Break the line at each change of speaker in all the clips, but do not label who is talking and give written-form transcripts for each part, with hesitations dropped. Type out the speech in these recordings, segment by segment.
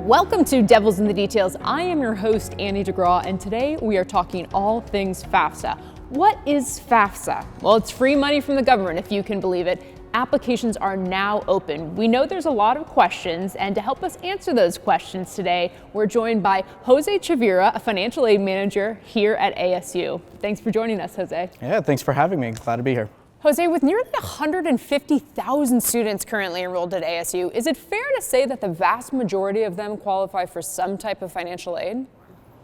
Welcome to Devils in the Details. I am your host, Annie DeGraw, and today we are talking all things FAFSA. What is FAFSA? Well, it's free money from the government, if you can believe it. Applications are now open. We know there's a lot of questions, and to help us answer those questions today, we're joined by Jose Chavira, a financial aid manager here at ASU. Thanks for joining us, Jose.
Yeah, thanks for having me. Glad to be here.
Jose, with nearly 150,000 students currently enrolled at ASU, is it fair to say that the vast majority of them qualify for some type of financial aid?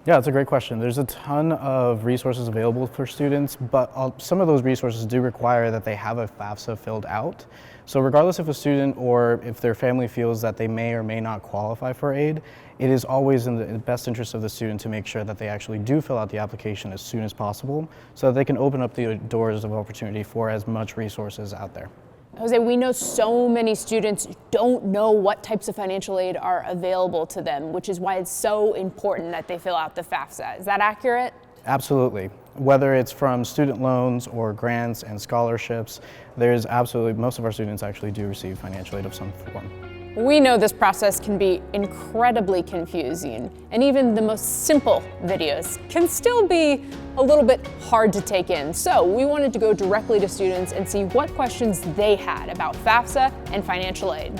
Yeah, that's a great question. There's a ton of resources available for students, but some of those resources do require that they have a FAFSA filled out. So regardless if a student or if their family feels that they may or may not qualify for aid, it is always in the best interest of the student to make sure that they actually do fill out the application as soon as possible so that they can open up the doors of opportunity for as much resources out there.
Jose, we know so many students don't know what types of financial aid are available to them, which is why it's so important that they fill out the FAFSA. Is that accurate?
Absolutely. Whether it's from student loans or grants and scholarships, most of our students actually do receive financial aid of some form.
We know this process can be incredibly confusing, and even the most simple videos can still be a little bit hard to take in. So we wanted to go directly to students and see what questions they had about FAFSA and financial aid.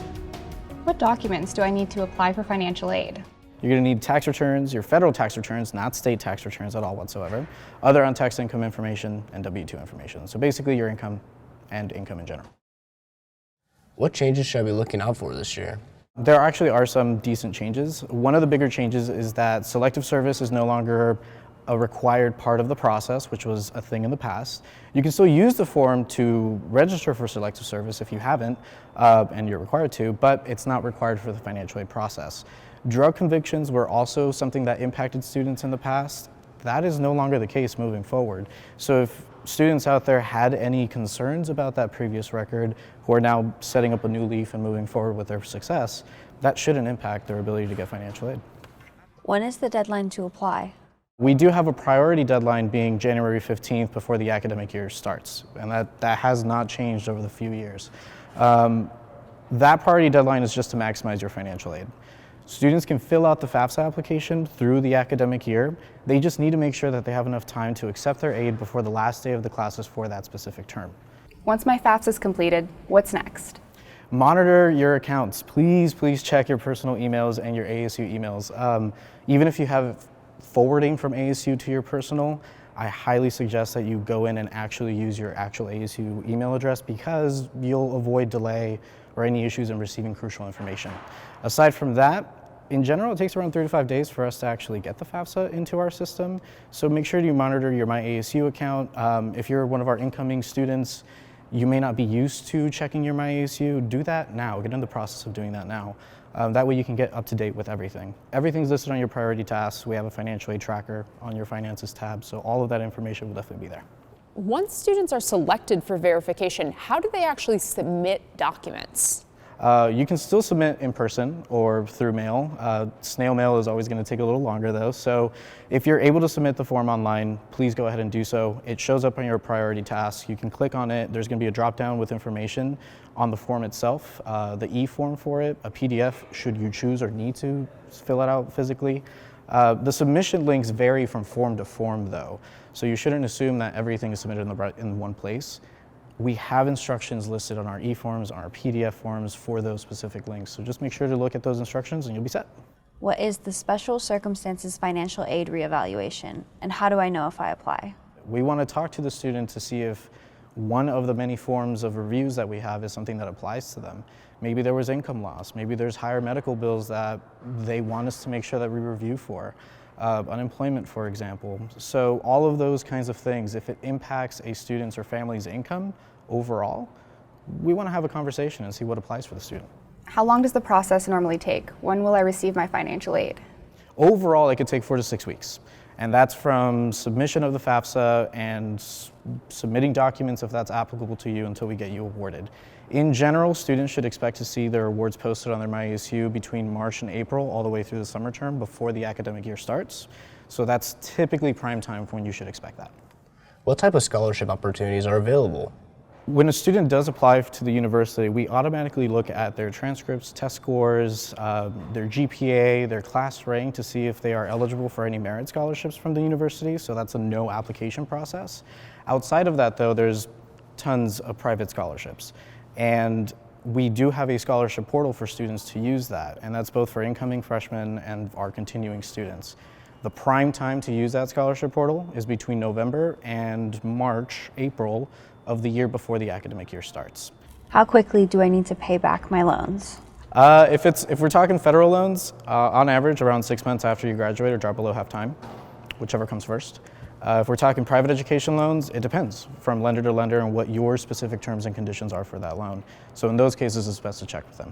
What documents do I need to apply for financial aid?
You're going to need tax returns, your federal tax returns, not state tax returns at all whatsoever, other untaxed income information, and W-2 information. So basically your income and income in general.
What changes should I be looking out for this year?
There actually are some decent changes. One of the bigger changes is that selective service is no longer a required part of the process, which was a thing in the past. You can still use the form to register for selective service if you haven't, and you're required to, but it's not required for the financial aid process. Drug convictions were also something that impacted students in the past. That is no longer the case moving forward. So if students out there had any concerns about that previous record who are now setting up a new leaf and moving forward with their success, that shouldn't impact their ability to get financial aid.
When is the deadline to apply?
We do have a priority deadline being January 15th before the academic year starts, and that has not changed over the few years. That priority deadline is just to maximize your financial aid. Students can fill out the FAFSA application through the academic year. They just need to make sure that they have enough time to accept their aid before the last day of the classes for that specific term.
Once my FAFSA is completed, what's next?
Monitor your accounts. Please check your personal emails and your ASU emails. Even if you have forwarding from ASU to your personal, I highly suggest that you go in and actually use your actual ASU email address because you'll avoid delay or any issues in receiving crucial information. Aside from that, in general, it takes around 3 to 5 days for us to actually get the FAFSA into our system. So make sure you monitor your My ASU account. If you're one of our incoming students, you may not be used to checking your My ASU. Do that now. Get in the process of doing that now. That way you can get up to date with everything. Everything's listed on your priority tasks. We have a financial aid tracker on your finances tab, so all of that information will definitely be there.
Once students are selected for verification, how do they actually submit documents?
You can still submit in person or through mail. Snail mail is always going to take a little longer though, so if you're able to submit the form online, please go ahead and do so. It shows up on your priority task. You can click on it. There's going to be a drop down with information on the form itself, the e-form for it, a PDF should you choose or need to fill it out physically. The submission links vary from form to form though, so you shouldn't assume that everything is submitted in one place. We have instructions listed on our e-forms, on our PDF forms for those specific links. So just make sure to look at those instructions and you'll be set.
What is the Special Circumstances Financial Aid Reevaluation, and how do I know if I apply?
We want to talk to the student to see if one of the many forms of reviews that we have is something that applies to them. Maybe there was income loss, maybe there's higher medical bills that they want us to make sure that we review for. Unemployment, for example. So all of those kinds of things, if it impacts a student's or family's income overall, we want to have a conversation and see what applies for the student.
How long does the process normally take? When will I receive my financial aid?
Overall, it could take 4 to 6 weeks. And that's from submission of the FAFSA and submitting documents if that's applicable to you until we get you awarded. In general, students should expect to see their awards posted on their MyASU between March and April, all the way through the summer term before the academic year starts. So that's typically prime time for when you should expect that.
What type of scholarship opportunities are available?
When a student does apply to the university, we automatically look at their transcripts, test scores, their GPA, their class rank to see if they are eligible for any merit scholarships from the university. So that's a no application process. Outside of that though, there's tons of private scholarships. And we do have a scholarship portal for students to use that. And that's both for incoming freshmen and our continuing students. The prime time to use that scholarship portal is between November and March, April of the year before the academic year starts.
How quickly do I need to pay back my loans?
If we're talking federal loans, on average around 6 months after you graduate or drop below half time, whichever comes first. If we're talking private education loans, it depends from lender to lender and what your specific terms and conditions are for that loan. So in those cases, it's best to check with them.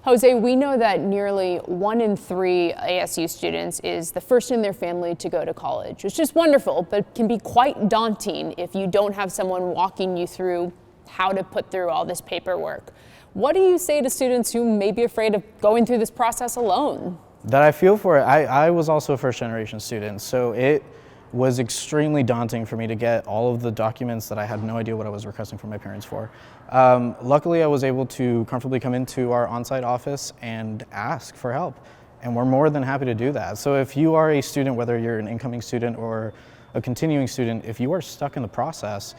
Jose, we know that nearly 1 in 3 ASU students is the first in their family to go to college, which is wonderful, but can be quite daunting if you don't have someone walking you through how to put through all this paperwork. What do you say to students who may be afraid of going through this process alone?
That I feel for it. I was also a first generation student, so it was extremely daunting for me to get all of the documents that I had no idea what I was requesting from my parents for. Luckily, I was able to comfortably come into our on-site office and ask for help, and we're more than happy to do that. So if you are a student, whether you're an incoming student or a continuing student, if you are stuck in the process,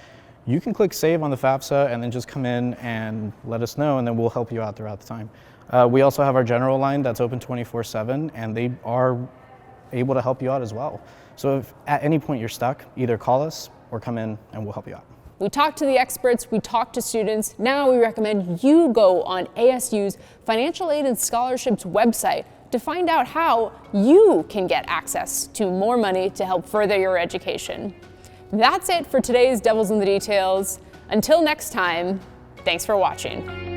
you can click save on the FAFSA and then just come in and let us know, and then we'll help you out throughout the time. We also have our general line that's open 24/7, and they are able to help you out as well. So if at any point you're stuck, either call us or come in and we'll help you out.
We talked to the experts, we talked to students. Now we recommend you go on ASU's Financial Aid and Scholarships website to find out how you can get access to more money to help further your education. That's it for today's Devils in the Details. Until next time, thanks for watching.